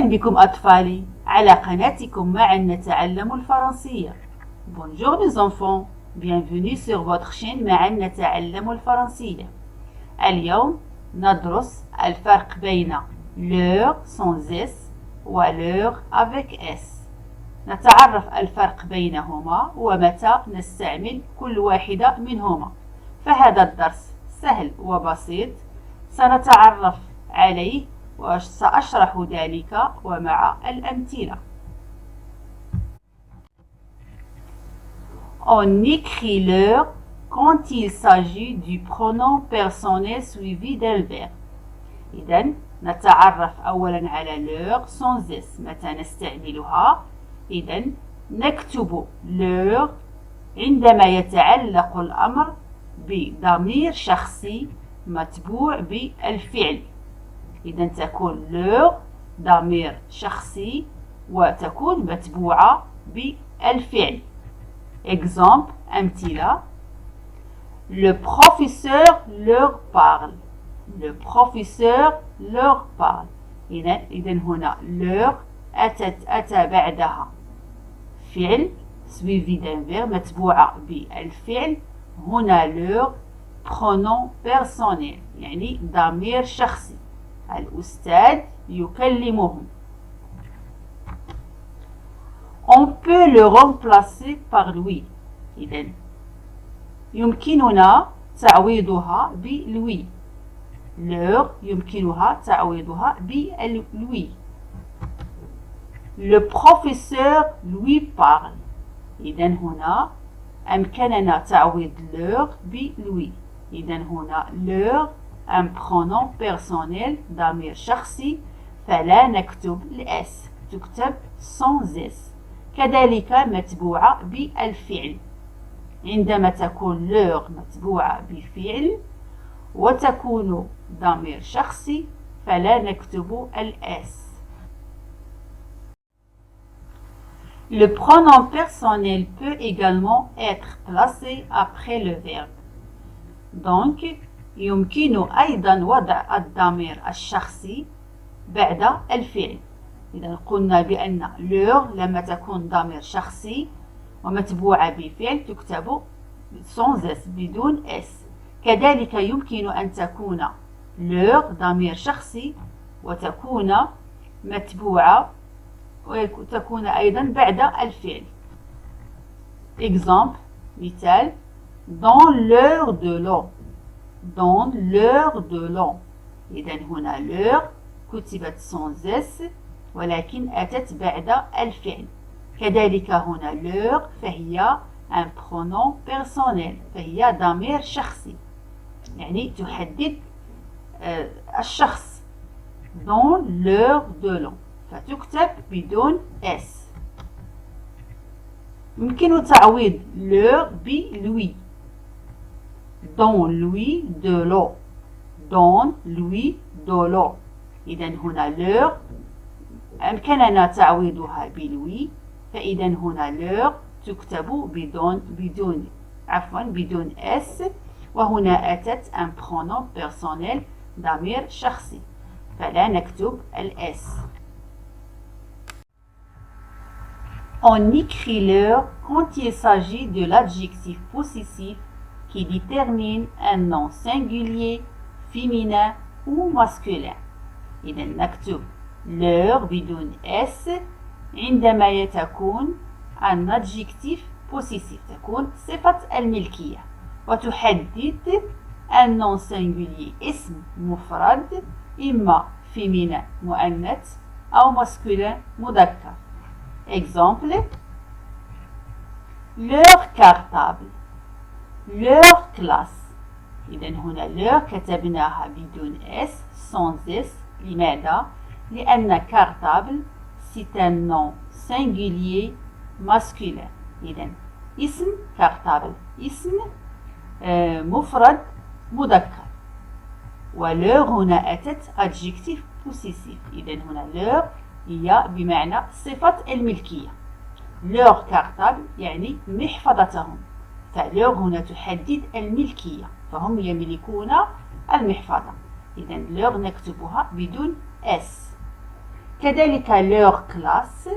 أهلا بكم أطفالي على قناتكم معا نتعلم الفرنسية. Bonjour mes enfants, bienvenue sur votre chaîne معا نتعلم الفرنسية. اليوم ندرس الفرق بين l'heure sans S و l'heure avec S. نتعرف الفرق بينهما ومتى نستعمل كل واحدة منهما. فهذا الدرس سهل وبسيط سنتعرف عليه وسأشرح ذلك ومع الأمثلة. On écrit l'heure quand il s'agit du pronom personnel suivi d'un verbe. إذن نتعرف أولا على l'heure sans S متى نستعملها. إذن نكتب l'heure عندما يتعلق الأمر بضمير شخصي متبوع بالفعل. إذن تكون l'heure ضمير شخصي وتكون متبوعة بالفعل. Exemple, أمثلة. Le professeur leur parle. Le professeur leur parle. إذن هنا leur أتى بعدها فعل suivi d'un verbe متبوعة بالفعل. هنا leur pronom personnel يعني ضمير شخصي. الأستاذ يكلمهم. On peut le remplacer par lui. إذن يمكننا تعويضها بلوي. leur يمكنها تعويضها بلوي. Le professeur lui parle. إذن هنا أمكننا تعويض leur بلوي. إذن هنا leur un pronom personnel ضمير شخصي فلا نكتب الأس تكتب sans S. كذلك متبوعة بالفعل. عندما تكون leur متبوعة بفعل وتكون ضمير شخصي فلا نكتب الأس. Le pronom personnel peut également être placé après le verbe. Donc يمكن أيضا وضع الضمير الشخصي بعد الفعل. إذا قلنا بأن leur لما تكون ضمير شخصي ومتبوعة بفعل تكتب sans S بدون S. كذلك يمكن أن تكون leur ضمير شخصي وتكون متبوعة وتكون أيضا بعد الفعل. Exemple مثال. Dans l'heure de l'an. Dans l'heure de l'an. إذن هنا l'heure كتبت sans S ولكن أتت بعد الفعل. كذلك هنا l'heure فهي un pronom personnel فهي ضمير شخصي يعني تحدد الشخص. Dans l'heure de l'an فتكتب بدون S. يمكن تعويض l'heure بلوي. Dans lui de l'eau. Dans lui de l'eau. إذن هنا l'heure أمكننا تعويضها بلوي فإذا هنا l'heure تكتب بدون S وهنا أتت un pronom personnel ضمير شخصي فلا نكتب الS. On écrit l'heure quand il s'agit de l'adjectif possessif qui détermine un nom singulier, féminin ou masculin. إذا نكتب l'heure بدون S عندما تكون un adjectif possessif تكون صفة الملكية وتحدد un nom singulier اسم مفرد إما féminin مؤنث أو masculin مذكر. Exemple. Leur cartable. Leur classe. إذا هنا leur كتبناها بدون S sans S. لماذا؟ لأن cartable c'est un nom singulier masculin. إذا اسم cartable اسم مفرد مذكر. ولeur هنا أتت adjectif possessif. إذا هنا leur هي بمعنى صفة الملكية. leur cartable يعني محفظتهم. فلeur هنا تحدد الملكية فهم يملكون المحفظة. إذا leur نكتبها بدون S. كذلك leur classe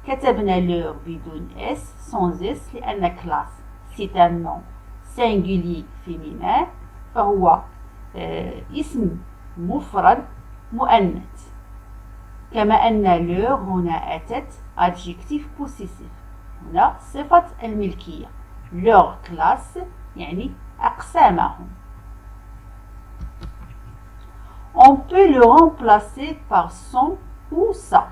كتبنا leur بدون s sans s لأن classe c'est un nom singulier féminin فهو اسم مفرد مؤنث. كما أن leur هنا أتت adjectif possessif، هنا صفة الملكية leur classe يعني أقسامهم. On peut le remplacer par son ou sa.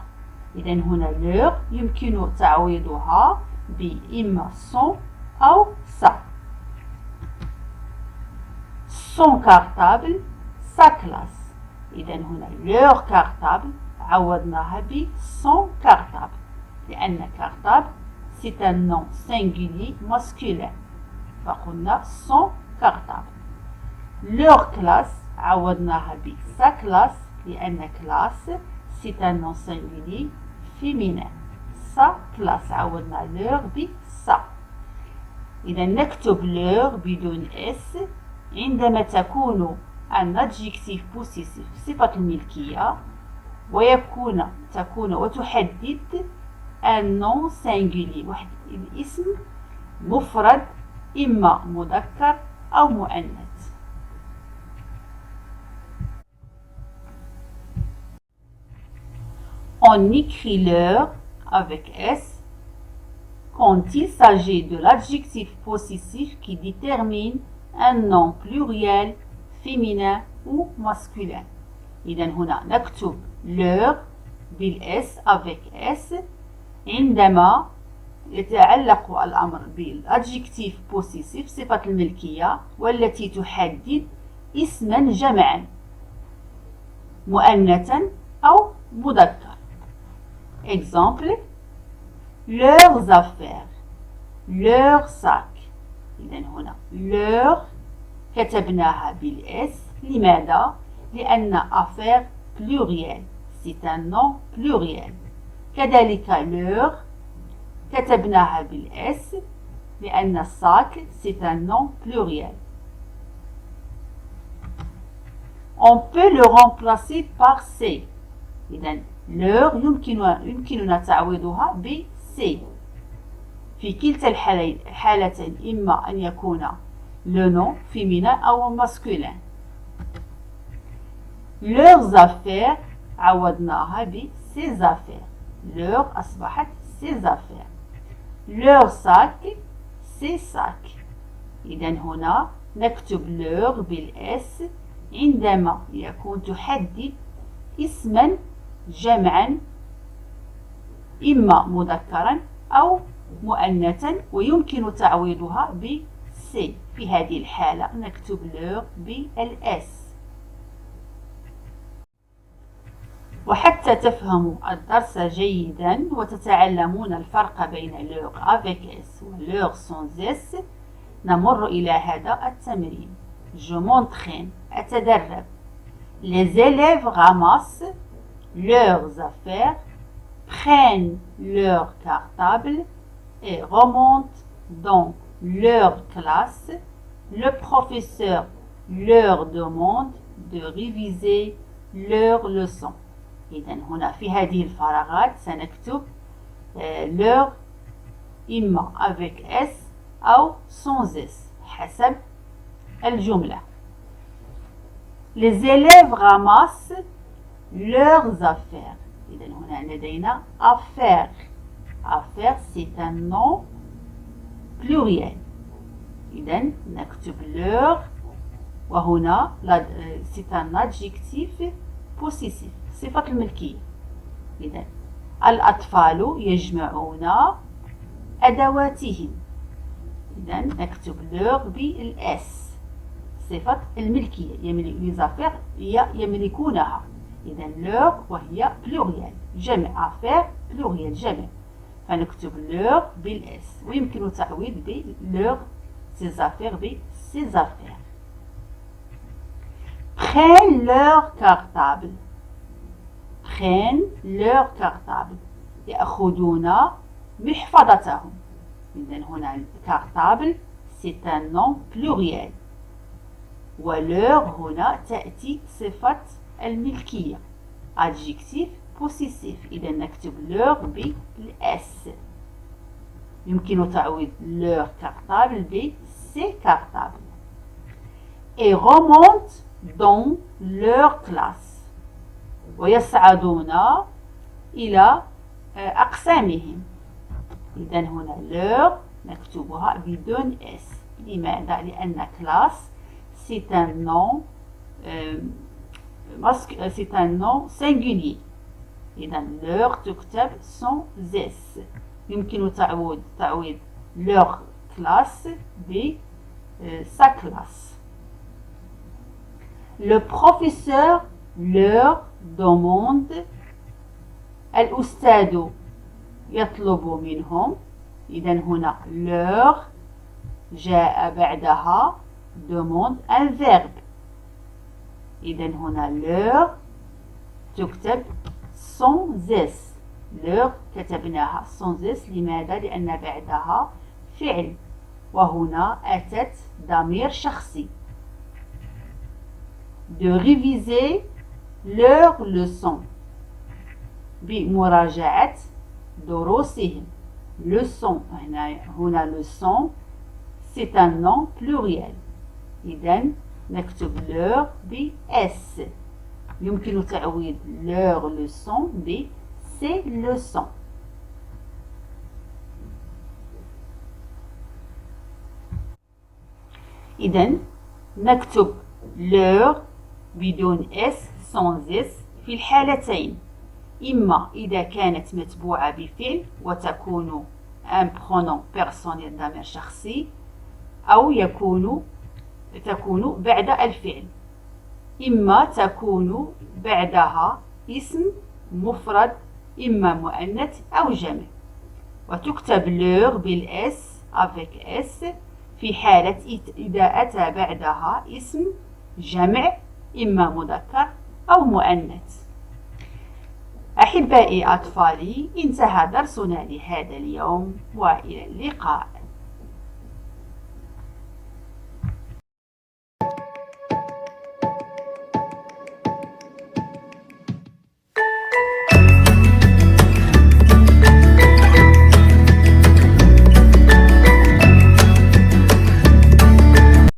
إذن هنا leur يمكن تعويضها بإما son أو sa. Son cartable, sa classe. إذن هنا leur cartable عوضناها ب son cartable لأن cartable c'est un nom singulier masculin فقلنا son cartable. Leur classe عوضناها ب sa classe لأن classe c'est un nom singulier féminin. Sa classe عوضنا leur ب sa. إذا نكتب leur بدون s عندما تكون un adjectif possessif صفة الملكية تكون وتحدد un nom singulier واحد الاسم مفرد إما مذكر أو مؤنث. On écrit leur avec s quand il s'agit de l'adjectif possessif qui détermine un nom pluriel féminin ou masculin. إذن هنا نكتب leur بالس avec s عندما يتعلق الأمر بالadjectif possessif صفة الملكية والتي تحدد اسما جمعا مؤنثا أو مذكر. Exemple, leurs affaires, leur sac. إذن هنا leur كتبناها بالاس لماذا؟ لأن affaire pluriel c'est un nom pluriel. كذلك leur كتبناها بالاس لأن sac c'est un nom pluriel. On peut le remplacer par c. إذن leur يمكننا تعويضها ب c. في كلتا الحالتين إما أن يكون le nom féminin أو masculin. leurs affaires عوضناها ب ses affaires. leur أصبحت ses affaires. leur sac ses sacs. إذن هنا نكتب leur بالاس عندما يكون تحدد اسما جمعا إما مذكرا أو مؤنثا ويمكن تعويضها ب c. في هذه الحالة نكتب leur بالاس. وحتى تفهموا الدرس جيدا وتتعلمون الفرق بين leur avec s و leur sans s نمر إلى هذا التمرين. Je m'entraîne أتدرب. Les élèves ramassent leurs affaires, prennent leur cartable et remontent dans leur classe. Le professeur leur demande de réviser leurs leçons. إذن هنا في هذه الفراغات سنكتب leur إما avec s أو sans s حسب الجملة. Les élèves ramassent leurs affaires. إذن هنا لدينا affaires. affaires c'est un nom pluriel. إذن نكتب leur وهنا c'est un adjectif possessif صفة الملكية. إذن الأطفال يجمعون أدواتهم. إذن نكتب leur بالاس صفة الملكية les affaires يملكونها. إذن leur وهي pluriel جمع affaire pluriel جمع فنكتب leur بالاس ويمكن تعويض ب leur ses affaires ب ses affaires. Prennent leur cartable. Prennent leur cartable. يأخذون محفظتهم. إذن هنا cartable c'est un nom pluriel. ولeur هنا تأتي صفة الملكية adjectif بوسيسيف. إذا نكتب leur بالS. يمكن تعويض leur cartable بسي cartable. Et remontent dans leur classe. ويصعدون إلى أقسامهم. إذا هنا leur نكتبها بدون S. لماذا؟ لأن classe c'est un nom c'est un nom singulier. إذا leur تكتب sans S. يمكن تعويض leur classe ب sa classe. Le professeur leur demande. الأستاذ يطلب منهم. إذا هنا leur جاء بعدها demande un verbe. إذا هنا leur تكتب sans S. leur كتبناها sans S. لماذا؟ لأن بعدها فعل، وهنا أتت ضمير شخصي. De réviser leur leçon بمراجعة دروسهم. leçon هنا leçon c'est un nom pluriel. إذا نكتب leur بS. يمكن تعويض leur leçon ب ses leçons. إذا نكتب leur بدون S sans S في الحالتين. إما إذا كانت متبوعة بفعل وتكون un pronom personnel ضمير شخصي، أو تكون بعد الفعل. إما تكون بعدها اسم مفرد، إما مؤنث أو جمع. وتكتب leur بالS avec S في حالة إذا أتى بعدها اسم جمع، إما مذكر أو مؤنث. أحبائي أطفالي، انتهى درسنا لهذا اليوم، وإلى اللقاء.